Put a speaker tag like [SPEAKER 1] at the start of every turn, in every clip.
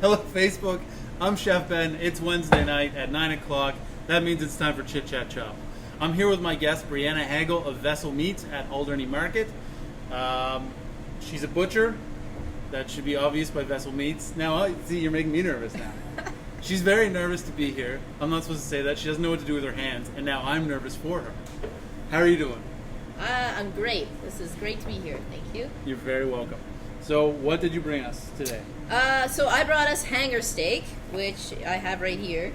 [SPEAKER 1] Hello, Facebook. I'm Chef Ben. It's Wednesday night at 9 o'clock. That means it's time for Chit Chat Chop. I'm here with my guest, Brianna Hagel of Vessel Meats at Alderney Market. She's a butcher. That should be obvious by Vessel Meats. Now, see, you're making me nervous now. She's very nervous to be here. I'm not supposed to say that. She doesn't know what to do with her hands, and now I'm nervous for her. How are you doing?
[SPEAKER 2] I'm great. This is great to be here. Thank you.
[SPEAKER 1] You're very welcome. So, what did you bring us today?
[SPEAKER 2] So I brought us hanger steak, which I have right here.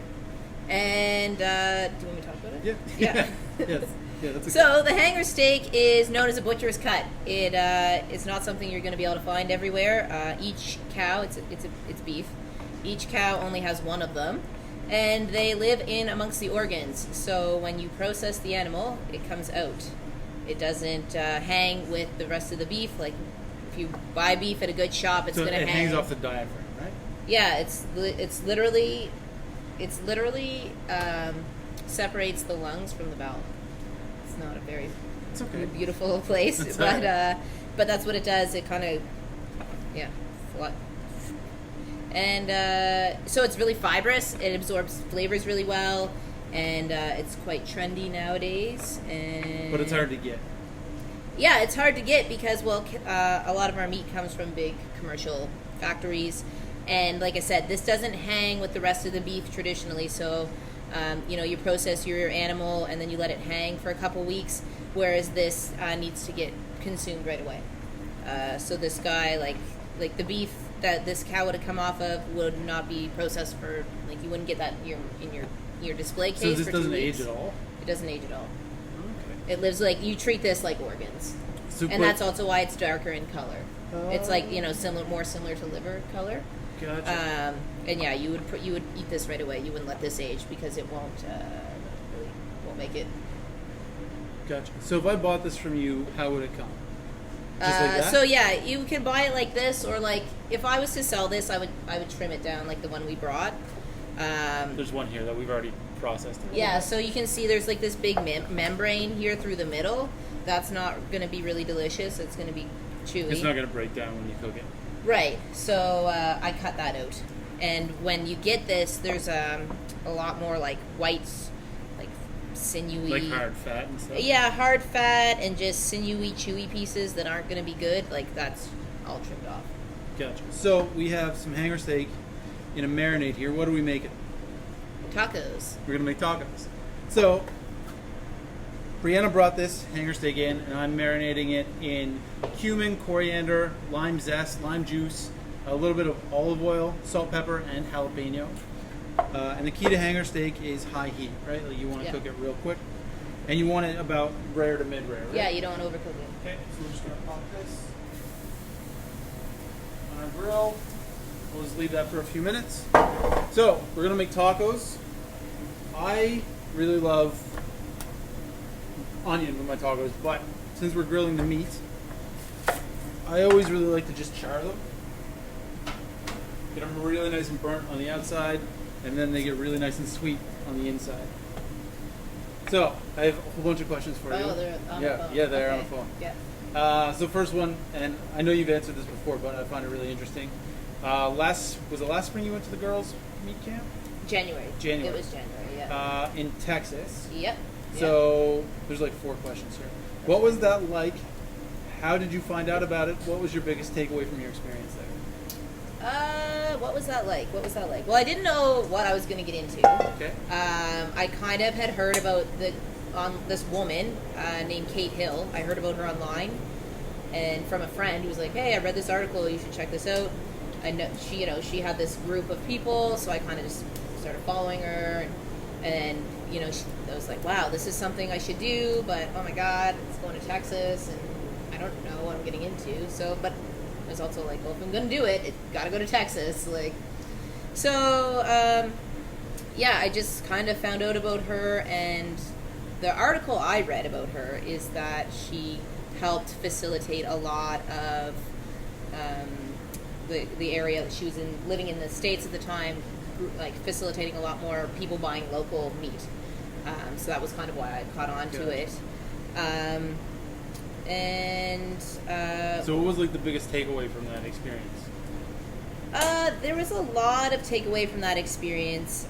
[SPEAKER 2] And, do you want me to talk about it?
[SPEAKER 1] Yeah. Yes. Yeah, that's
[SPEAKER 2] So the hanger steak is known as a butcher's cut. It's not something you're going to be able to find everywhere. Each cow, it's beef. Each cow only has one of them, and they live in amongst the organs. So when you process the animal, it comes out. It doesn't hang with the rest of the beef. Like if you buy beef at a good shop, it's going to hang.
[SPEAKER 1] It hangs off the diaphragm, right?
[SPEAKER 2] Yeah, it's literally separates the lungs from the bowel. It's not a very beautiful place, but that's what it does. It kind of, and so it's really fibrous. It absorbs flavors really well, and it's quite trendy nowadays.
[SPEAKER 1] But it's hard to get.
[SPEAKER 2] Yeah, it's hard to get because a lot of our meat comes from big commercial factories, and like I said, this doesn't hang with the rest of the beef traditionally. So. You process your animal and then you let it hang for a couple weeks, whereas this needs to get consumed right away. So this guy, like the beef that this cow would have come off of, would not be processed for, like you wouldn't get that in your display case.
[SPEAKER 1] So this
[SPEAKER 2] for
[SPEAKER 1] doesn't
[SPEAKER 2] 2 weeks.
[SPEAKER 1] age at all?
[SPEAKER 2] It doesn't age at all.
[SPEAKER 1] Okay.
[SPEAKER 2] It lives like, you treat this like organs. And that's also why it's darker in color. It's like, more similar to liver color.
[SPEAKER 1] Gotcha.
[SPEAKER 2] And yeah, you would eat this right away. You wouldn't let this age because it won't make it.
[SPEAKER 1] Gotcha. So if I bought this from you, how would it come? Just like that?
[SPEAKER 2] So yeah, you can buy it like this, or like if I was to sell this, I would trim it down like the one we brought.
[SPEAKER 1] There's one here that we've already processed.
[SPEAKER 2] Yeah, so you can see there's like this big membrane here through the middle. That's not going to be really delicious. It's going to be chewy.
[SPEAKER 1] It's not going to break down when you cook it.
[SPEAKER 2] Right, so I cut that out. And when you get this, there's a lot more like white, like sinewy...
[SPEAKER 1] Like hard fat and stuff?
[SPEAKER 2] Yeah, hard fat and just sinewy, chewy pieces that aren't going to be good. Like that's all trimmed off.
[SPEAKER 1] Gotcha. So we have some hanger steak in a marinade here. What are we making?
[SPEAKER 2] Tacos.
[SPEAKER 1] We're going to make tacos. So Brianna brought this hanger steak in, and I'm marinating it in cumin, coriander, lime zest, lime juice, a little bit of olive oil, salt, pepper, and jalapeno. And the key to hanger steak is high heat, right? Like you want to cook it real quick. And you want it about rare to mid-rare, right?
[SPEAKER 2] Yeah, you don't want to overcook it.
[SPEAKER 1] Okay, so we're just going to pop this on our grill. We'll just leave that for a few minutes. So, we're going to make tacos. I really love onion with my tacos, but since we're grilling the meat, I always really like to just char them. Get them really nice and burnt on the outside, and then they get really nice and sweet on the inside. So, I have a whole bunch of questions for you.
[SPEAKER 2] Oh, they're on the phone.
[SPEAKER 1] Yeah, they're on the phone.
[SPEAKER 2] Yeah.
[SPEAKER 1] So first one, and I know you've answered this before, but I find it really interesting. Was it last spring you went to the girls' meat camp?
[SPEAKER 2] January.
[SPEAKER 1] January.
[SPEAKER 2] It was January, yeah.
[SPEAKER 1] In Texas.
[SPEAKER 2] Yep.
[SPEAKER 1] So there's like 4 questions here. What was that like? How did you find out about it? What was your biggest takeaway from your experience there?
[SPEAKER 2] What was that like? Well, I didn't know what I was going to get into.
[SPEAKER 1] Okay.
[SPEAKER 2] I kind of had heard about this woman named Kate Hill. I heard about her online, and from a friend who was like, "Hey, I read this article. You should check this out." I know she had this group of people, so I kind of just started following her, and I was like, "Wow, this is something I should do," but oh my God, it's going to Texas, and I don't know what I'm getting into. So, but I was also like, well, if I'm going to do it, it's got to go to Texas. I just kind of found out about her, and the article I read about her is that she helped facilitate a lot of the area that she was in, living in the States at the time, like facilitating a lot more people buying local meat. So that was kind of why I caught on to it.
[SPEAKER 1] So what was like the biggest takeaway from that experience?
[SPEAKER 2] There was a lot of takeaway from that experience.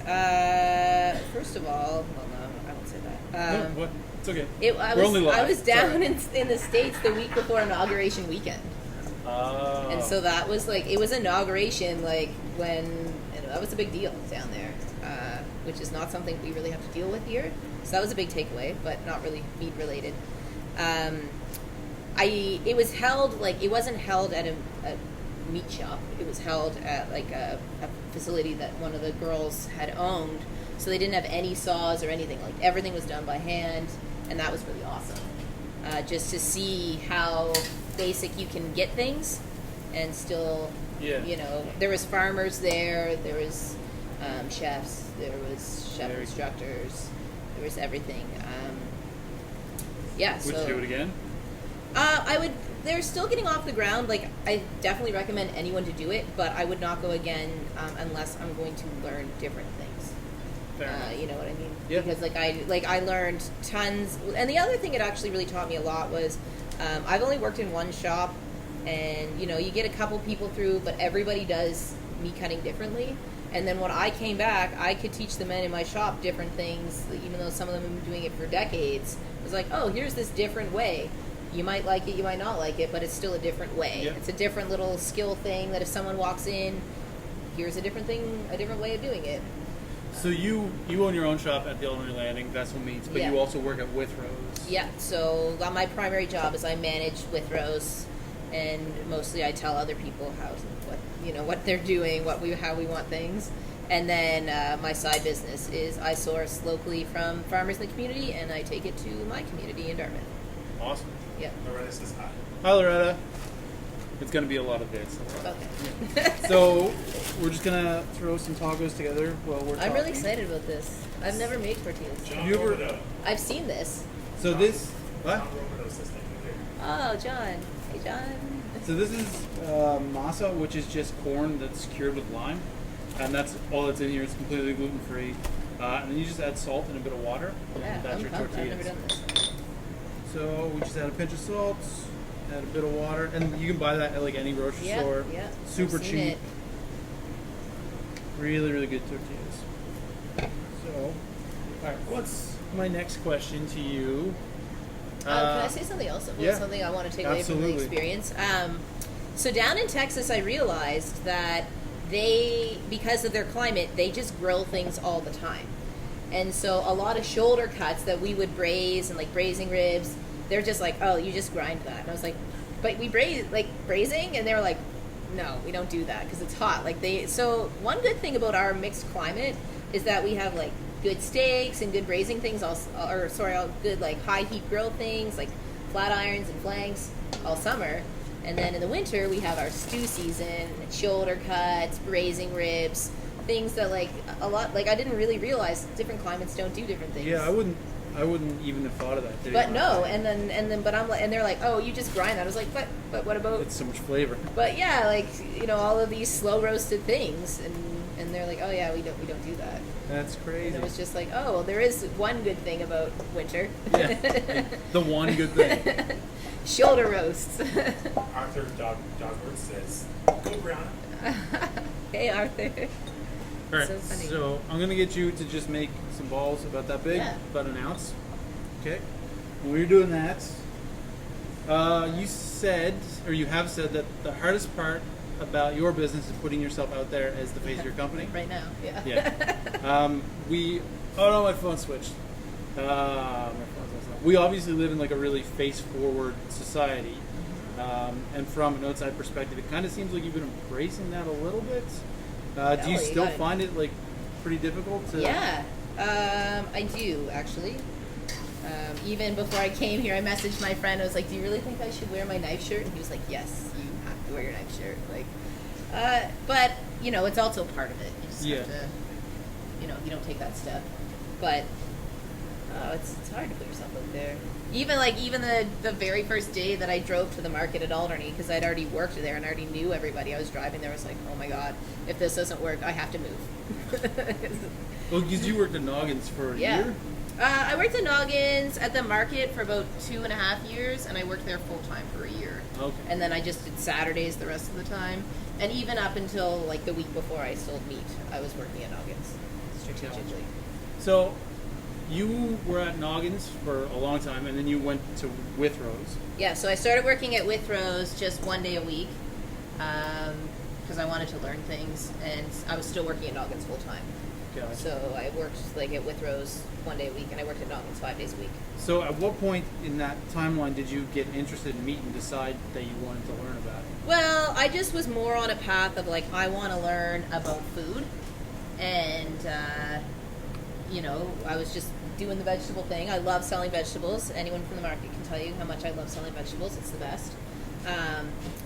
[SPEAKER 2] First of all, well, no, I won't say that.
[SPEAKER 1] No, what? It's okay.
[SPEAKER 2] I was down in the States the week before inauguration weekend. And so that was like, it was inauguration, like when, that was a big deal down there, which is not something we really have to deal with here. So that was a big takeaway, but not really meat related. It was held, like, it wasn't held at a meat shop. It was held at like a facility that one of the girls had owned. So they didn't have any saws or anything. Like, everything was done by hand, and that was really awesome. Just to see how basic you can get things, and still, you know, there was farmers there, there was chefs, there was chef instructors, there was everything.
[SPEAKER 1] Would you do it again?
[SPEAKER 2] I would. They're still getting off the ground. Like, I definitely recommend anyone to do it, but I would not go again unless I'm going to learn different things. You know what I mean?
[SPEAKER 1] Yeah.
[SPEAKER 2] Because I learned tons. And the other thing it actually really taught me a lot was I've only worked in one shop, and you know, you get a couple people through, but everybody does meat cutting differently. And then when I came back, I could teach the men in my shop different things, even though some of them have been doing it for decades. It was like, oh, here's this different way. You might like it, you might not like it, but it's still a different way. Yeah. It's a different little skill thing that if someone walks in, here's a different thing, a different way of doing it.
[SPEAKER 1] So you own your own shop at the Elderly Landing, Vessel Meats, but you also work at Withrows.
[SPEAKER 2] Yeah, so my primary job is I manage Withrows, and mostly I tell other people what they're doing, how we want things. And then my side business is I source locally from farmers in the community, and I take it to my community in Dartmouth.
[SPEAKER 1] Awesome.
[SPEAKER 2] Yeah.
[SPEAKER 3] Loretta says hi.
[SPEAKER 1] Hi, Loretta. It's going to be a lot of bits.
[SPEAKER 2] Okay.
[SPEAKER 1] So we're just going to throw some tacos together while we're talking.
[SPEAKER 2] I'm really excited about this. I've never made tortillas.
[SPEAKER 3] John Robideau.
[SPEAKER 2] I've seen this.
[SPEAKER 1] So this... What?
[SPEAKER 3] John Robideau says thank you.
[SPEAKER 2] Oh, John. Hey, John.
[SPEAKER 1] So this is masa, which is just corn that's cured with lime. And that's all that's in here. It's completely gluten-free. And then you just add salt and a bit of water.
[SPEAKER 2] Yeah,
[SPEAKER 1] and that's your tortillas.
[SPEAKER 2] I've never done this.
[SPEAKER 1] So we just add a pinch of salt, add a bit of water, and you can buy that at like any grocery store.
[SPEAKER 2] Yeah,
[SPEAKER 1] super cheap.
[SPEAKER 2] It.
[SPEAKER 1] Really, really good tortillas. So, all right, what's my next question to you?
[SPEAKER 2] Can I say something else? Something I want to take away from the experience. So down in Texas, I realized that because of their climate, they just grill things all the time. And so a lot of shoulder cuts that we would braise and like braising ribs, they're just like, oh, you just grind that. And I was like, but we braising? And they were like, no, we don't do that because it's hot. So one good thing about our mixed climate is that we have like good steaks and good braising things, all good like high heat grill things like flat irons and flanks all summer. And then in the winter we have our stew season, shoulder cuts, braising ribs, things that like a lot, like I didn't really realize different climates don't do different things.
[SPEAKER 1] Yeah, I wouldn't even have thought of that.
[SPEAKER 2] But no, and they're like, oh, you just grind that. I was like, but what about?
[SPEAKER 1] It's so much flavor.
[SPEAKER 2] But yeah, like, you know, all of these slow roasted things, and they're like, oh yeah, we don't do that.
[SPEAKER 1] That's crazy. And
[SPEAKER 2] it was just like, oh, well, there is one good thing about winter.
[SPEAKER 1] Yeah, the one good thing.
[SPEAKER 2] Shoulder roasts.
[SPEAKER 3] Arthur Dogworth says, go Brianna.
[SPEAKER 2] Hey, Arthur.
[SPEAKER 1] All right, so I'm going to get you to just make some balls about that big, about an ounce. Okay? When we were doing that, you have said that the hardest part about your business is putting yourself out there as the face of your company.
[SPEAKER 2] Right now, yeah.
[SPEAKER 1] Yeah. Oh no, my phone switched. We obviously live in like a really face-forward society. And from an outside perspective, it kind of seems like you've been embracing that a little bit. Do you still find it like pretty difficult to?
[SPEAKER 2] Yeah, I do actually. Even before I came here, I messaged my friend. I was like, "Do you really think I should wear my knife shirt?" And he was like, "Yes, you have to wear your knife shirt." Like, but you know, it's also part of it. You just have to, you know, you don't take that step. But it's hard to put yourself out there. Even the very first day that I drove to the market at Alderney, because I'd already worked there and I already knew everybody. I was driving there. I was like, oh my god, if this doesn't work, I have to move.
[SPEAKER 1] Well, because you worked at Noggins for a year.
[SPEAKER 2] I worked at Noggins at the market for about 2.5 years, and I worked there full time for a year.
[SPEAKER 1] Okay.
[SPEAKER 2] And then I just did Saturdays the rest of the time. And even up until like the week before I sold meat, I was working at Noggins strategically.
[SPEAKER 1] So, you were at Noggins for a long time, and then you went to Withrows.
[SPEAKER 2] Yeah, so I started working at Withrows just 1 day a week because I wanted to learn things, and I was still working at Noggins full time.
[SPEAKER 1] Gotcha.
[SPEAKER 2] So I worked like at Withrows 1 day a week, and I worked at Noggins 5 days a week.
[SPEAKER 1] So, at what point in that timeline did you get interested in meat and decide that you wanted to learn about it?
[SPEAKER 2] Well, I just was more on a path of like I want to learn about food, and I was just doing the vegetable thing. I love selling vegetables. Anyone from the market can tell you how much I love selling vegetables. It's the best.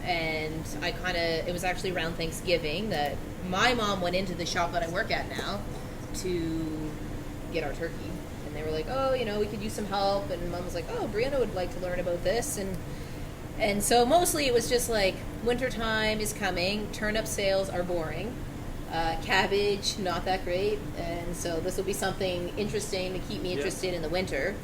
[SPEAKER 2] And it was actually around Thanksgiving that my mom went into the shop that I work at now to get our turkey. And they were like, oh, we could use some help. And Mom was like, oh, Brianna would like to learn about this. And so mostly it was just like wintertime is coming, turnip sales are boring, cabbage not that great, and so this will be something interesting to keep me interested in the winter.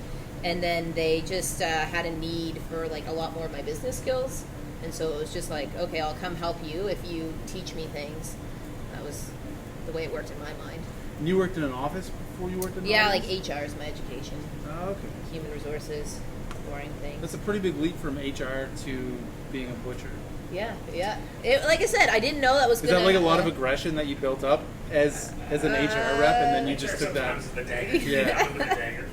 [SPEAKER 2] And then they just had a need for like a lot more of my business skills, and so it was just like, okay, I'll come help you if you teach me things. That was the way it worked in my mind.
[SPEAKER 1] And you worked in an office before you worked in
[SPEAKER 2] Yeah, like
[SPEAKER 1] Noggins?
[SPEAKER 2] HR is my education.
[SPEAKER 1] Oh, okay.
[SPEAKER 2] Human resources, boring things.
[SPEAKER 1] That's a pretty big leap from HR to being a butcher.
[SPEAKER 2] Yeah. Like I said, I didn't know that was
[SPEAKER 1] Is
[SPEAKER 2] going
[SPEAKER 1] that like a lot of aggression that you built up as an HR rep, and then you just took that?
[SPEAKER 3] Sometimes with the dagger.
[SPEAKER 1] Yeah.
[SPEAKER 3] With the dagger.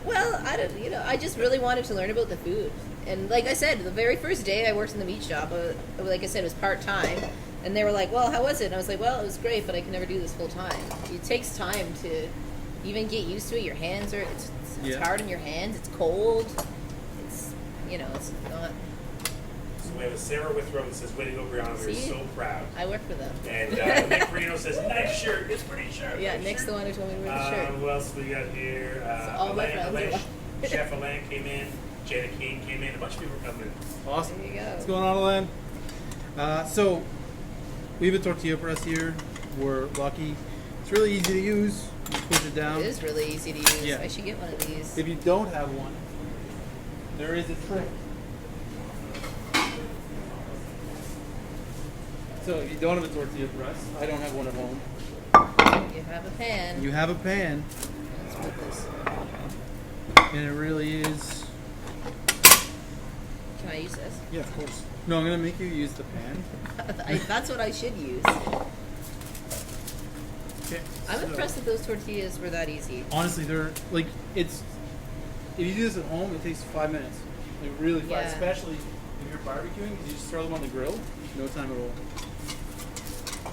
[SPEAKER 2] Well, I don't. I just really wanted to learn about the food, and like I said, the very first day I worked in the meat shop, like I said, it was part time, and they were like, "Well, how was it?" And I was like, "Well, it was great, but I can never do this full time. It takes time to even get used to it. Your hands are it's hard on your hands. It's cold. It's it's not."
[SPEAKER 3] So we have a Sarah Withrow that says, way to go, Brianna. We're
[SPEAKER 2] See?
[SPEAKER 3] so proud.
[SPEAKER 2] I work for them.
[SPEAKER 3] And Nick Reno says, nice shirt. It's pretty sharp.
[SPEAKER 2] Yeah,
[SPEAKER 3] nice
[SPEAKER 2] Nick's
[SPEAKER 3] shirt.
[SPEAKER 2] the one who told me to wear the shirt.
[SPEAKER 3] What else we got here?
[SPEAKER 2] all my friends are
[SPEAKER 3] Chef Alain came in. Jada King came in. A bunch of people coming in.
[SPEAKER 1] Awesome.
[SPEAKER 2] There you go.
[SPEAKER 1] What's going on, Alen? So, we have a tortilla press here. We're lucky. It's really easy to use. You push it down.
[SPEAKER 2] It is really easy to use.
[SPEAKER 1] Yeah.
[SPEAKER 2] I should get one of these.
[SPEAKER 1] If you don't have one, there is a trick. So if you don't have a tortilla press, I don't have one at home.
[SPEAKER 2] You have a pan.
[SPEAKER 1] You have a pan,
[SPEAKER 2] Let's put this.
[SPEAKER 1] and it really is.
[SPEAKER 2] Can I use this?
[SPEAKER 1] Yeah, of course. No, I'm gonna make you use the pan.
[SPEAKER 2] That's what I should use.
[SPEAKER 1] Okay.
[SPEAKER 2] I'm
[SPEAKER 1] so-
[SPEAKER 2] impressed that those tortillas were that easy.
[SPEAKER 1] Honestly, they're like it's. If you do this at home, it takes 5 minutes. Like really fast,
[SPEAKER 2] Yeah.
[SPEAKER 1] especially if you're barbecuing, because you just throw them on the grill. No time at all.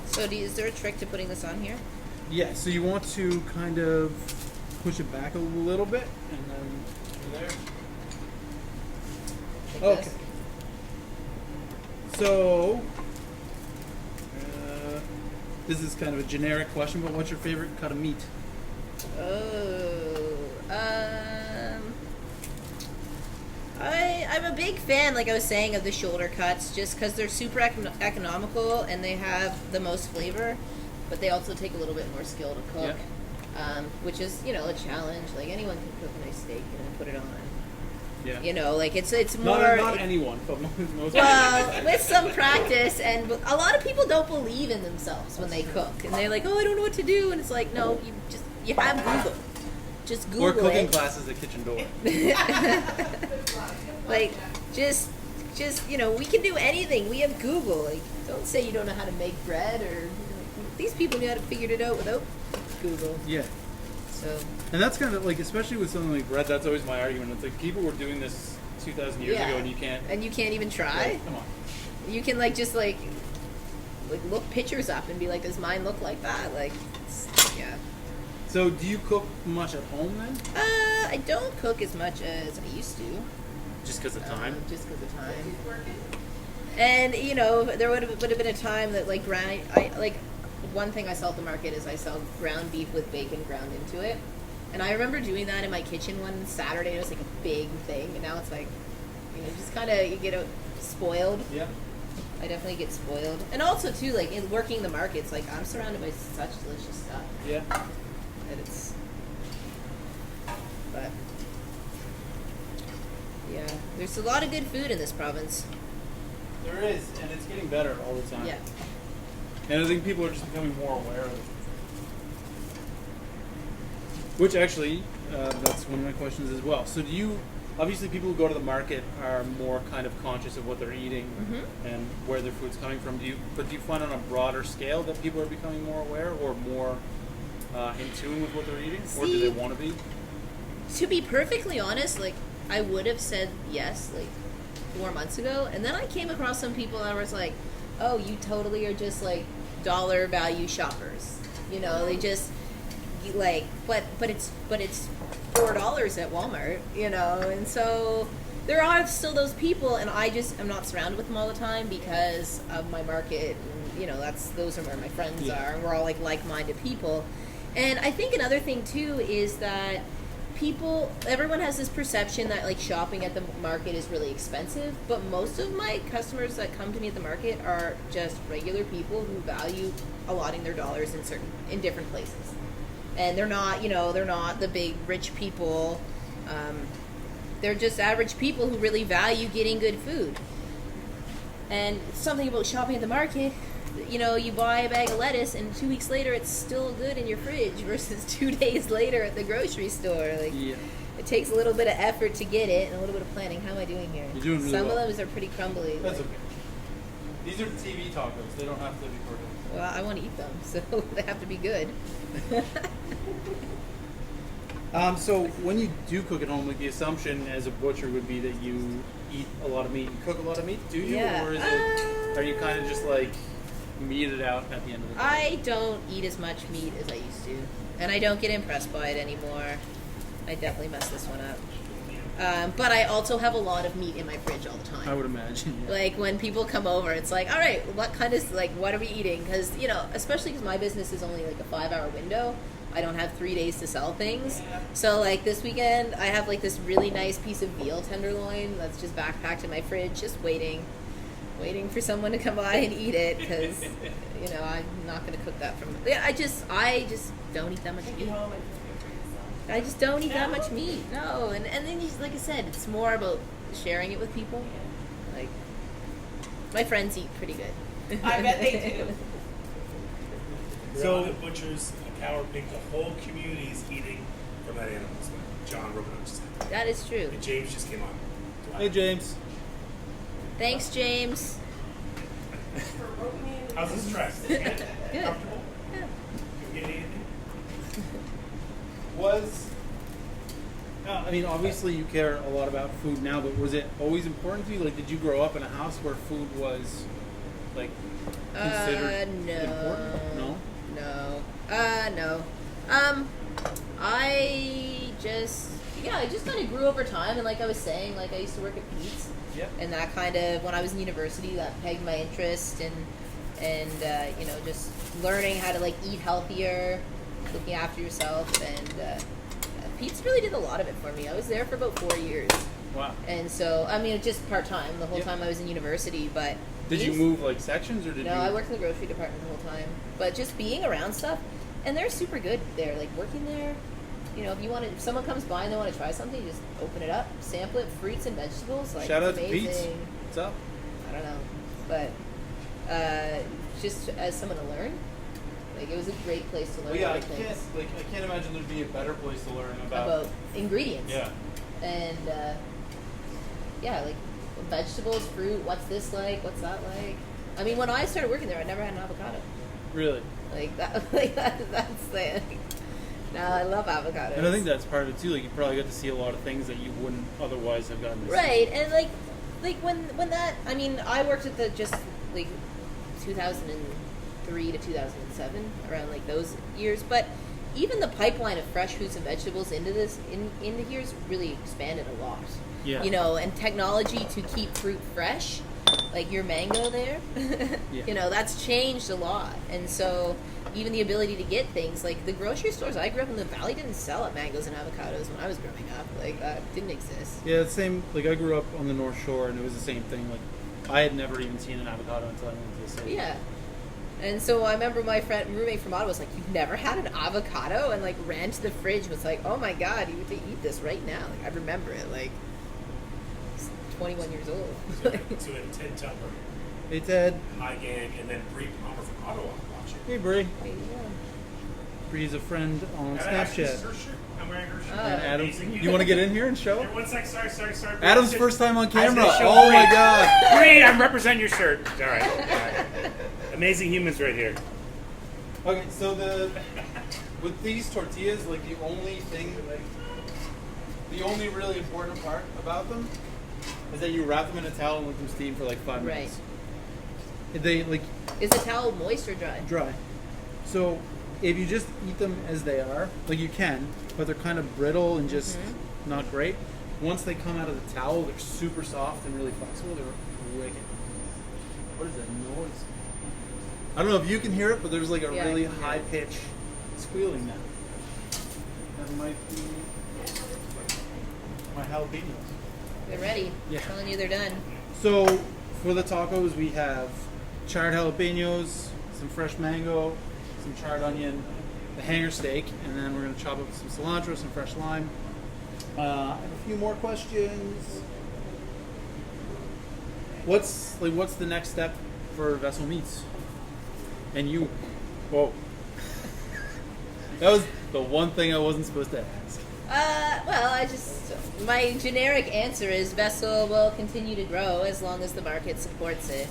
[SPEAKER 2] So is there a trick to putting this on here?
[SPEAKER 1] Yeah, so you want to kind of push it back a little bit, and then there.
[SPEAKER 2] Like
[SPEAKER 1] Okay.
[SPEAKER 2] this?
[SPEAKER 1] So, this is kind of a generic question, but what's your favorite cut of meat?
[SPEAKER 2] I'm a big fan, like I was saying, of the shoulder cuts, just because they're super economical and they have the most flavor, but they also take a little bit more skill to cook, which is a challenge. Like anyone can cook a nice steak and put it on.
[SPEAKER 1] Yeah.
[SPEAKER 2] Like it's more.
[SPEAKER 1] Not anyone, but most.
[SPEAKER 2] Well, with some practice, and a lot of people don't believe in themselves when they cook, and they're like, "Oh, I don't know what to do," and it's like, no, you have Google. Just Google
[SPEAKER 1] or cooking
[SPEAKER 2] it.
[SPEAKER 1] classes at Kitchen Door.
[SPEAKER 2] Like, just we can do anything. We have Google. Like, don't say you don't know how to make bread, or these people knew how to figure it out without Google.
[SPEAKER 1] Yeah.
[SPEAKER 2] So.
[SPEAKER 1] And that's kind of like, especially with something like bread, that's always my argument. It's like people were doing this 2,000 years ago, and you can't.
[SPEAKER 2] And you can't even try.
[SPEAKER 1] Like, come on.
[SPEAKER 2] You can just look pictures up and be like, does mine look like that? Like, yeah.
[SPEAKER 1] So, do you cook much at home then?
[SPEAKER 2] I don't cook as much as I used to.
[SPEAKER 1] Just because of time?
[SPEAKER 2] Just because of time. And there would have been a time that one thing I sell at the market is I sell ground beef with bacon ground into it. And I remember doing that in my kitchen one Saturday. It was like a big thing, and now it's like, just kind of you get spoiled.
[SPEAKER 1] Yeah.
[SPEAKER 2] I definitely get spoiled, and also too, like in working the markets, like I'm surrounded by such delicious stuff.
[SPEAKER 1] Yeah.
[SPEAKER 2] And it's But yeah, there's a lot of good food in this province.
[SPEAKER 1] There is, and it's getting better all the time.
[SPEAKER 2] Yeah.
[SPEAKER 1] And I think people are just becoming more aware of it. Which actually, that's one of my questions as well. So do you, obviously people who go to the market are more kind of conscious of what they're eating and where their food's coming from. Do you find on a broader scale that people are becoming more aware or more in tune with what they're eating? Or do they want to be?
[SPEAKER 2] To be perfectly honest, like, I would have said yes, like, 4 months ago. And then I came across some people that was like, oh, you totally are just, like, dollar value shoppers. You know, they just, like, but it's $4 at Walmart, you know, and so there are still those people, and I'm not surrounded with them all the time because of my market, and, you know, those are where my friends are, and we're all like-minded people. And I think another thing too is that everyone has this perception that like shopping at the market is really expensive, but most of my customers that come to me at the market are just regular people who value allotting their dollars in different places. And they're not the big rich people. They're just average people who really value getting good food. And something about shopping at the market, you know, you buy a bag of lettuce and 2 weeks later it's still good in your fridge versus 2 days later at the grocery store. Like, it takes a little bit of effort to get it and a little bit of planning. How am I doing here?
[SPEAKER 1] You're doing really
[SPEAKER 2] Some
[SPEAKER 1] well.
[SPEAKER 2] of them are pretty crumbly.
[SPEAKER 1] That's okay. These are the TV tacos. They don't have to be perfect.
[SPEAKER 2] Well, I want to eat them, so they have to be good.
[SPEAKER 1] So when you do cook at home, like the assumption as a butcher would be that you eat a lot of meat and cook a lot of meat. Do you,
[SPEAKER 2] Yeah.
[SPEAKER 1] or are you kind of just like meat it out at the end of the day?
[SPEAKER 2] I don't eat as much meat as I used to, and I don't get impressed by it anymore. I definitely messed this one up. But I also have a lot of meat in my fridge all the time.
[SPEAKER 1] I would imagine. Yeah.
[SPEAKER 2] Like, when people come over, it's like, all right, what are we eating? Because, you know, especially because my business is only like a 5-hour window. I don't have 3 days to sell things. So, like, this weekend, I have, like, this really nice piece of veal tenderloin that's just backpacked in my fridge, just waiting for someone to come by and eat it, because, you know, I'm not going to cook that from... Yeah, I just don't eat that much meat. I just don't eat that much meat. No, and then, like I said, it's more about sharing it with people. Like, my friends eat pretty good.
[SPEAKER 4] I bet they do.
[SPEAKER 3] So the butchers, a cow or pig, the whole community is eating from that animal. That's what John Rubino just said.
[SPEAKER 2] That is true.
[SPEAKER 3] And James just came on.
[SPEAKER 1] Hey, James.
[SPEAKER 2] Thanks, James.
[SPEAKER 3] How's this dress? Good. Comfortable?
[SPEAKER 2] Yeah.
[SPEAKER 3] You get anything?
[SPEAKER 1] I mean, obviously you care a lot about food now, but was it always important to you? Like, did you grow up in a house where food was, like, considered important? No?
[SPEAKER 2] No. I just kind of grew over time, and like I was saying, like, I used to work at Pete's.
[SPEAKER 1] Yep.
[SPEAKER 2] And that kind of, when I was in university, that pegged my interest, and you know, just learning how to, like, eat healthier, looking after yourself, and Pete's really did a lot of it for me. I was there for about 4 years.
[SPEAKER 1] Wow.
[SPEAKER 2] And so, I mean, just part-time the whole time I was in university, but...
[SPEAKER 1] Did you move, like, sections, or did you...
[SPEAKER 2] No, I worked in the grocery department the whole time. But just being around stuff, and they're super good there, like, working there. You know, if someone comes by and they want to try something, you just open it up, sample it, fruits and vegetables. Like,
[SPEAKER 1] Shout out
[SPEAKER 2] it's
[SPEAKER 1] to
[SPEAKER 2] amazing.
[SPEAKER 1] Pete's. What's up?
[SPEAKER 2] I don't know. But just as someone to learn, like, it was a great place to learn.
[SPEAKER 1] Well, yeah, I
[SPEAKER 2] things
[SPEAKER 1] can't imagine there'd be a better place to learn about
[SPEAKER 2] ingredients.
[SPEAKER 1] Yeah.
[SPEAKER 2] And yeah, like vegetables, fruit. What's this like? What's that like? I mean, when I started working there, I never had an avocado.
[SPEAKER 1] Really?
[SPEAKER 2] Like that. That's the. Now I love avocados.
[SPEAKER 1] And I think that's part of it too. Like, you probably got to see a lot of things that you wouldn't otherwise have gotten to see.
[SPEAKER 2] Right, and like when that. I mean, I worked at the just like 2003 to 2007, around like those years. But even the pipeline of fresh fruits and vegetables into here has really expanded a lot.
[SPEAKER 1] Yeah.
[SPEAKER 2] You know, and technology to keep fruit fresh, like your mango there,
[SPEAKER 1] Yeah.
[SPEAKER 2] you know, that's changed a lot. And so even the ability to get things, like the grocery stores I grew up in the Valley didn't sell mangoes and avocados when I was growing up. Like, that didn't exist.
[SPEAKER 1] Yeah, the same. Like, I grew up on the North Shore, and it was the same thing. Like, I had never even seen an avocado until I moved to the city.
[SPEAKER 2] Yeah. And so I remember my roommate from Ottawa was like, "You've never had an avocado?" And like ran to the fridge, was like, "Oh my god, you have to eat this right now." Like I remember it. Like, I was 21 years old.
[SPEAKER 3] So we had Ted Tupper,
[SPEAKER 1] Hey Ted.
[SPEAKER 3] Hi Gang, and then Bree Palmer from Ottawa watching.
[SPEAKER 1] Hey Bree.
[SPEAKER 2] Hey, yeah.
[SPEAKER 1] Bree's a friend on
[SPEAKER 3] This is
[SPEAKER 1] Snapchat.
[SPEAKER 3] her shirt. I'm wearing her shirt.
[SPEAKER 1] And Adam,
[SPEAKER 3] Amazing.
[SPEAKER 1] you want to get in here and show?
[SPEAKER 3] Here, one sec. Sorry.
[SPEAKER 1] Adam's first time on
[SPEAKER 3] I was gonna
[SPEAKER 1] camera.
[SPEAKER 3] show
[SPEAKER 1] Oh my
[SPEAKER 3] Bree.
[SPEAKER 1] god.
[SPEAKER 3] Bree, I'm representing your shirt. All right. Amazing humans right here.
[SPEAKER 1] Okay, so with these tortillas, like the only really important part about them is that you wrap them in a towel and let them steam for like 5 minutes. They like
[SPEAKER 2] Is the towel moist or dry?
[SPEAKER 1] dry. So if you just eat them as they are, like you can, but they're kind of brittle and just not great. Once they come out of the towel, they're super soft and really flexible. They're wicked. What is that noise? I don't know if you can hear it, but there's like a really high pitch squealing now. That might be my jalapenos.
[SPEAKER 2] They're ready.
[SPEAKER 1] Yeah.
[SPEAKER 2] I'm telling you, they're done.
[SPEAKER 1] So for the tacos, we have charred jalapenos, some fresh mango, some charred onion, the hanger steak, and then we're going to chop up some cilantro, some fresh lime. I have a few more questions. What's the next step for Vessel Meats? And you, whoa, that was the one thing I wasn't supposed to ask.
[SPEAKER 2] Well, my generic answer is Vessel will continue to grow as long as the market supports it.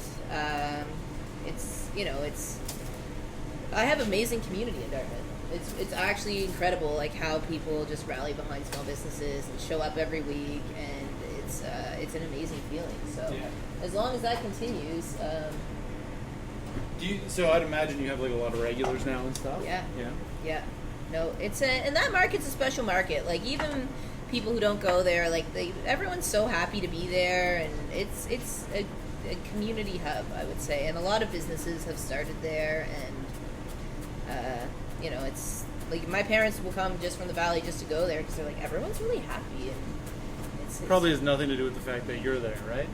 [SPEAKER 2] I have amazing community in Dartmouth. It's actually incredible, like how people just rally behind small businesses and show up every week, and it's an amazing feeling. So as long as that continues.
[SPEAKER 1] So I'd imagine you have like a lot of regulars now and stuff.
[SPEAKER 2] Yeah. No, and that market's a special market. Like even people who don't go there, like everyone's so happy to be there, and it's a community hub, I would say. And a lot of businesses have started there, and it's like my parents will come just from the valley just to go there because they're like everyone's really happy, and it's
[SPEAKER 1] probably has nothing to do with the fact that you're there, right?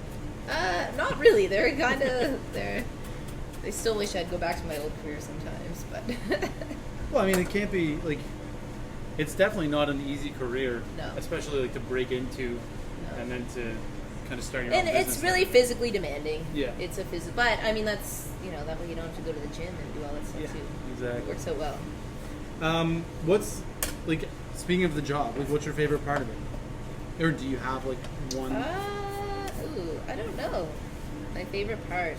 [SPEAKER 2] Not really. They're kind of They still wish I'd go back to my old career sometimes, but.
[SPEAKER 1] Well, I mean, it can't be like. It's definitely not an easy career,
[SPEAKER 2] No.
[SPEAKER 1] especially like to break into, and then to kind of start your own
[SPEAKER 2] And
[SPEAKER 1] business.
[SPEAKER 2] it's really physically demanding.
[SPEAKER 1] Yeah.
[SPEAKER 2] It's a physical, but I mean that's that way you don't have to go to the gym and do all that stuff too.
[SPEAKER 1] Exactly.
[SPEAKER 2] It works out well.
[SPEAKER 1] What's like speaking of the job? Like, what's your favorite part of it? Or do you have like one?
[SPEAKER 2] I don't know. My favorite part.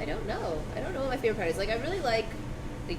[SPEAKER 2] I don't know. I don't know what my favorite part is. Like I really like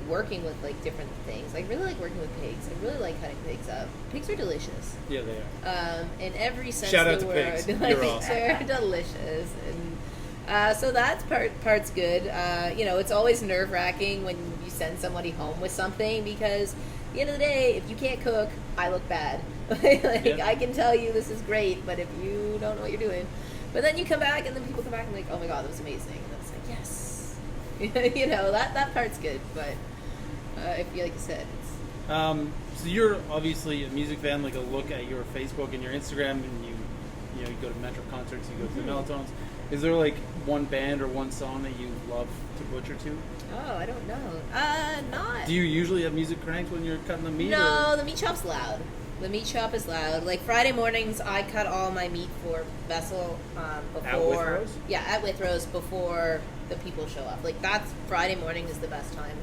[SPEAKER 2] working with like different things. I really like working with pigs. I really like cutting pigs up. Pigs are delicious.
[SPEAKER 1] Yeah, they are.
[SPEAKER 2] In every sense
[SPEAKER 1] Shout out
[SPEAKER 2] of the
[SPEAKER 1] to
[SPEAKER 2] word.
[SPEAKER 1] pigs.
[SPEAKER 2] Like,
[SPEAKER 1] You're awesome.
[SPEAKER 2] they're delicious. And so that's part's good. It's always nerve-wracking when you send somebody home with something because at the end of the day, if you can't cook, I look bad. I can tell you this is great, but if you don't know what you're doing. But then you come back and then people come back and like, oh my god, that was amazing. And then it's like, yes. that part's good. But like you said, it's...
[SPEAKER 1] So you're obviously a music fan. Like a look at your Facebook and your Instagram, and you go to Metro concerts, you go to the Melatones. Is there like one band or one song that you love to butcher to?
[SPEAKER 2] Oh, I don't know. Not.
[SPEAKER 1] Do you usually have music cranked when you're cutting the meat?
[SPEAKER 2] No, the meat shop's loud. The meat shop is loud. Like Friday mornings, I cut all my meat for Vessel before.
[SPEAKER 1] At Withrose?
[SPEAKER 2] Yeah, at Withrose before the people show up. Like that's Friday morning is the best time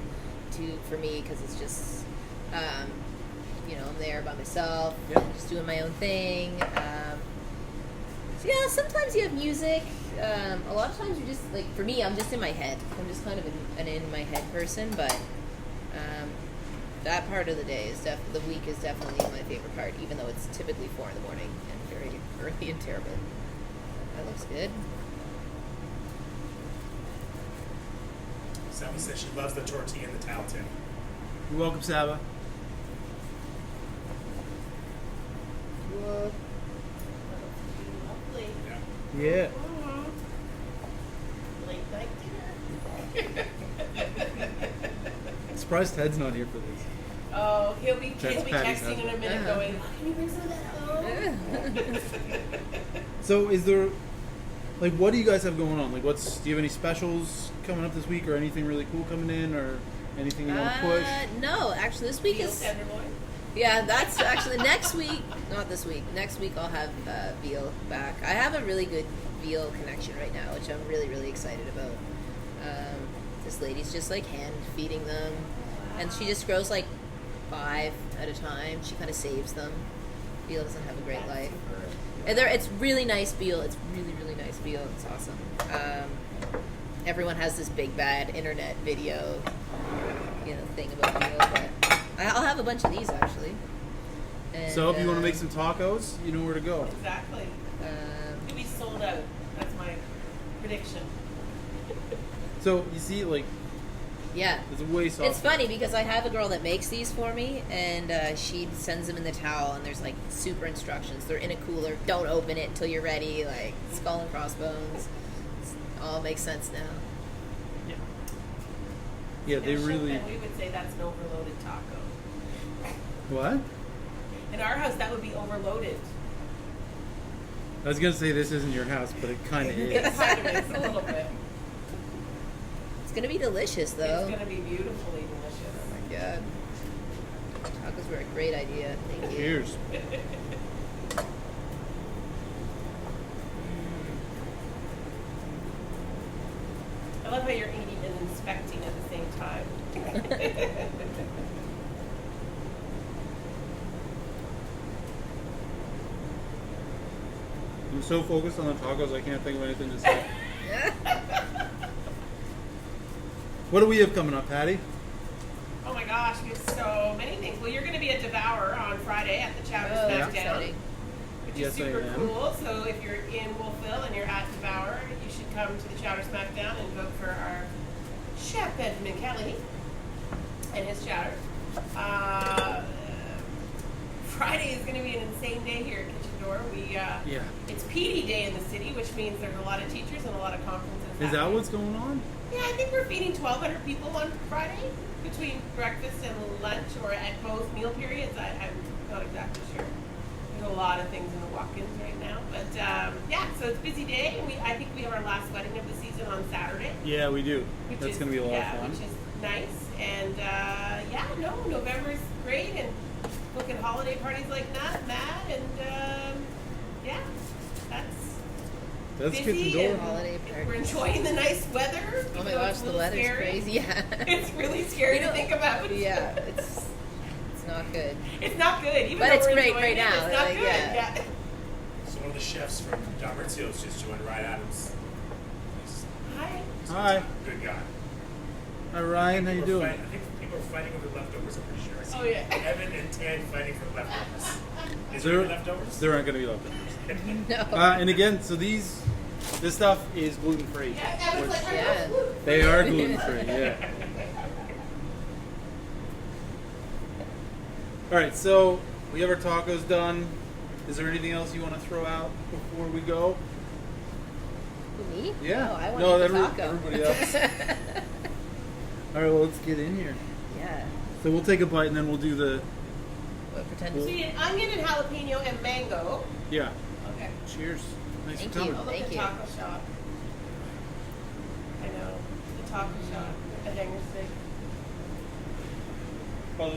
[SPEAKER 2] for me because it's just, I'm there by myself, just doing my own thing. So yeah, sometimes you have music. A lot of times you're just like, for me, I'm just in my head. I'm just kind of an in my head person, but. That part of the day the week is definitely my favorite part, even though it's typically 4 a.m. and very early and terrible. That looks good.
[SPEAKER 3] Sally says she loves the tortilla and the towel tip.
[SPEAKER 1] You're welcome, Saba.
[SPEAKER 2] What?
[SPEAKER 1] Yeah.
[SPEAKER 2] Late night dinner.
[SPEAKER 1] Surprised Ted's not here for this.
[SPEAKER 4] Oh, he'll be
[SPEAKER 1] Patty's
[SPEAKER 4] texting in a
[SPEAKER 1] husband.
[SPEAKER 4] minute going, can you bring some of that home?
[SPEAKER 1] So is there Like, what do you guys have going on? Like, do you have any specials coming up this week, or anything really cool coming in, or anything you want to push?
[SPEAKER 2] No, actually, this week is.
[SPEAKER 4] Tenderloin.
[SPEAKER 2] Yeah, that's actually next week. Not this week. Next week I'll have veal back. I have a really good veal connection right now, which I'm really, really excited about. This lady's just like hand feeding them, and she just grows like 5 at a time. She kind of saves them. Veal doesn't have a great life. And it's really nice veal. It's really, really nice veal. It's awesome. Everyone has this big bad internet video, thing about veal, but I'll have a bunch of these actually. And,
[SPEAKER 1] So if you want to make some tacos, you know where to go.
[SPEAKER 4] Exactly. You'll be sold out. That's my prediction.
[SPEAKER 1] So you see, like,
[SPEAKER 2] yeah,
[SPEAKER 1] it's way softer.
[SPEAKER 2] it's funny because I have a girl that makes these for me, and she sends them in the towel, and there's like super instructions. They're in a cooler. Don't open it until you're ready. Like skull and crossbones. It all makes sense now.
[SPEAKER 1] Yeah, they
[SPEAKER 4] In
[SPEAKER 1] really.
[SPEAKER 4] Chopin, we would say that's an overloaded taco.
[SPEAKER 1] What?
[SPEAKER 4] In our house, that would be overloaded.
[SPEAKER 1] I was gonna say this isn't your house, but it kind of
[SPEAKER 4] It
[SPEAKER 1] is.
[SPEAKER 4] kind of is a little bit.
[SPEAKER 2] It's gonna be delicious though.
[SPEAKER 4] It's going to be beautifully delicious.
[SPEAKER 2] Oh my god. Tacos were a great idea. Thank you.
[SPEAKER 1] Cheers.
[SPEAKER 4] I love how you're eating and inspecting at the same time.
[SPEAKER 1] I'm so focused on the tacos, I can't think of anything to say. What do we have coming up, Patty?
[SPEAKER 4] Oh my gosh, we have so many things. Well, you're going to be at Devour on Friday at the Chowder
[SPEAKER 2] Oh, that's
[SPEAKER 4] Smackdown,
[SPEAKER 2] exciting.
[SPEAKER 4] which
[SPEAKER 1] Yes,
[SPEAKER 4] is
[SPEAKER 1] I
[SPEAKER 4] super
[SPEAKER 1] am.
[SPEAKER 4] cool. So if you're in Wolfville and you're at Devour, you should come to the Chowder Smackdown and vote for our chef Benjamin Kelly and his chowder. Friday is going to be an insane day here at Kitchen Door.
[SPEAKER 1] Yeah.
[SPEAKER 4] It's PD Day in the city, which means there's a lot of teachers and a lot of conferences.
[SPEAKER 1] Is that
[SPEAKER 4] happening.
[SPEAKER 1] what's going on?
[SPEAKER 4] Yeah, I think we're feeding 1,200 people on Friday between breakfast and lunch, or at both meal periods. I'm not exactly sure. There's a lot of things in the walk-ins right now, but yeah, so it's a busy day. I think we have our last wedding of the season on Saturday.
[SPEAKER 1] Yeah, we do. That's going to be a lot of fun.
[SPEAKER 4] Which is nice, and November's great, and booking holiday parties like that, Matt, and
[SPEAKER 1] That's
[SPEAKER 4] busy
[SPEAKER 1] Kitchen Door.
[SPEAKER 4] and
[SPEAKER 2] Holiday
[SPEAKER 4] we're
[SPEAKER 2] parties.
[SPEAKER 4] enjoying the nice weather.
[SPEAKER 2] Oh my
[SPEAKER 4] even though
[SPEAKER 2] gosh,
[SPEAKER 4] it's a
[SPEAKER 2] the
[SPEAKER 4] little
[SPEAKER 2] weather's
[SPEAKER 4] scary.
[SPEAKER 2] crazy. Yeah.
[SPEAKER 4] It's really scary to think about.
[SPEAKER 2] Yeah, it's not good.
[SPEAKER 4] It's not good. Even
[SPEAKER 2] But
[SPEAKER 4] though
[SPEAKER 2] it's
[SPEAKER 4] we're
[SPEAKER 2] great
[SPEAKER 4] enjoying
[SPEAKER 2] right
[SPEAKER 4] it,
[SPEAKER 2] now,
[SPEAKER 4] It's not
[SPEAKER 2] like,
[SPEAKER 4] good.
[SPEAKER 2] yeah.
[SPEAKER 4] Yeah.
[SPEAKER 3] So one of the chefs from Don Marzio's just joined Ryan Adams.
[SPEAKER 4] Hi.
[SPEAKER 1] Hi.
[SPEAKER 3] Good guy.
[SPEAKER 1] Hi, Ryan. How you
[SPEAKER 3] People are
[SPEAKER 1] doing?
[SPEAKER 3] I think people are fighting over leftovers, I'm pretty sure. I see
[SPEAKER 4] Oh, yeah.
[SPEAKER 3] Evan and Ted fighting for leftovers. Is
[SPEAKER 1] There-
[SPEAKER 3] there leftovers?
[SPEAKER 1] There aren't going to be leftovers.
[SPEAKER 2] No.
[SPEAKER 1] And again, so this stuff is gluten free.
[SPEAKER 4] Yeah, Evan's like,
[SPEAKER 2] Yeah.
[SPEAKER 1] They are gluten free. Yeah. All right, so we have our tacos done. Is there anything else you want to throw out before we go?
[SPEAKER 2] Who, me?
[SPEAKER 1] Yeah.
[SPEAKER 2] No, I want
[SPEAKER 1] No,
[SPEAKER 2] the
[SPEAKER 1] every-
[SPEAKER 2] taco.
[SPEAKER 1] everybody else. All right, well, let's get in here.
[SPEAKER 2] Yeah.
[SPEAKER 1] So we'll take a bite and then we'll do the
[SPEAKER 2] What, pretend
[SPEAKER 4] Sweet onion and jalapeno and mango.
[SPEAKER 1] yeah.
[SPEAKER 4] Okay.
[SPEAKER 1] Cheers. Thanks
[SPEAKER 2] Thank
[SPEAKER 1] for
[SPEAKER 2] you.
[SPEAKER 1] coming.
[SPEAKER 4] Oh, look,
[SPEAKER 2] Thank
[SPEAKER 4] the
[SPEAKER 2] you.
[SPEAKER 4] taco shop. I know. The taco shop. A hanger steak.
[SPEAKER 1] Oh,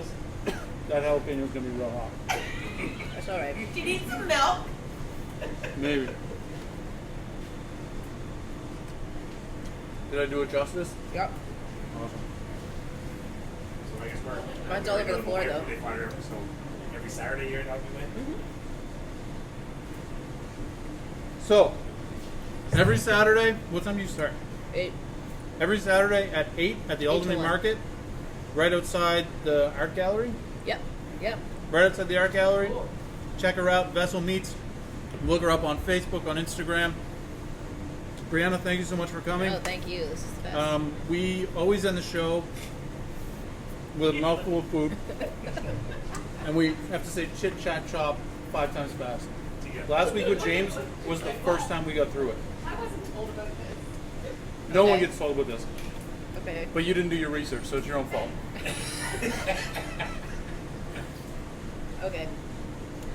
[SPEAKER 1] that jalapeno's gonna be real hot.
[SPEAKER 2] That's all right.
[SPEAKER 4] Do you need some milk?
[SPEAKER 1] Maybe. Did I do it justice?
[SPEAKER 2] Yep.
[SPEAKER 1] Awesome.
[SPEAKER 3] So I guess we're...
[SPEAKER 2] Mine's all over the floor, though.
[SPEAKER 3] So every Saturday you're at Argument?
[SPEAKER 1] So, every Saturday, what time do you start?
[SPEAKER 2] 8.
[SPEAKER 1] Every Saturday at 8 at the
[SPEAKER 2] 8 to
[SPEAKER 1] Alderney
[SPEAKER 2] 1.
[SPEAKER 1] Market, right outside the art gallery.
[SPEAKER 2] Yep. Yep.
[SPEAKER 1] Right outside the art gallery. Check her out, Vessel Meats. Look her up on Facebook, on Instagram. Brianna, thank you so much for coming.
[SPEAKER 2] Oh, thank you. This is the best.
[SPEAKER 1] We always end the show with a mouthful of food. And we have to say chit, chat, chop 5 times fast. Last week with James was the first time we got through it.
[SPEAKER 4] I wasn't told about this.
[SPEAKER 1] No one
[SPEAKER 2] Okay.
[SPEAKER 1] gets told about this.
[SPEAKER 2] Okay.
[SPEAKER 1] But you didn't do your research, so it's your own fault.
[SPEAKER 2] Okay.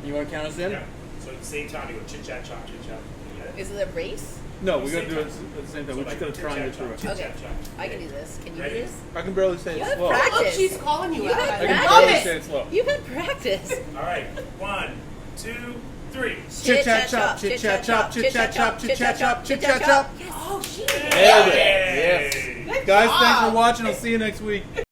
[SPEAKER 1] You want to count us in?
[SPEAKER 3] Yeah. So same time you go chit chat chop chit chat. You get it?
[SPEAKER 2] Is it a race?
[SPEAKER 1] No, we got to do it at the same time.
[SPEAKER 3] So
[SPEAKER 1] We just
[SPEAKER 3] like
[SPEAKER 1] got to triangle through it.
[SPEAKER 3] chit
[SPEAKER 2] Okay.
[SPEAKER 3] chat chop.
[SPEAKER 2] I can do this. Can you
[SPEAKER 3] Ready?
[SPEAKER 2] do this?
[SPEAKER 1] I can barely say
[SPEAKER 2] You
[SPEAKER 1] it
[SPEAKER 2] have
[SPEAKER 1] slow.
[SPEAKER 2] practice.
[SPEAKER 4] Look, she's calling you
[SPEAKER 2] You
[SPEAKER 4] out.
[SPEAKER 2] have
[SPEAKER 1] I
[SPEAKER 4] I
[SPEAKER 1] can
[SPEAKER 4] love
[SPEAKER 1] barely
[SPEAKER 4] it.
[SPEAKER 1] say it slow.
[SPEAKER 2] You've had practice.
[SPEAKER 3] All right, 1, 2, 3.
[SPEAKER 1] Chit chat chop, chit chat chop, chit chat chop, chit chat chop, chit chat chop.
[SPEAKER 2] Yes.
[SPEAKER 4] Oh, she
[SPEAKER 1] Nailed it. Yes.
[SPEAKER 4] Good
[SPEAKER 1] Guys,
[SPEAKER 4] job.
[SPEAKER 1] thanks for watching. I'll see you next week.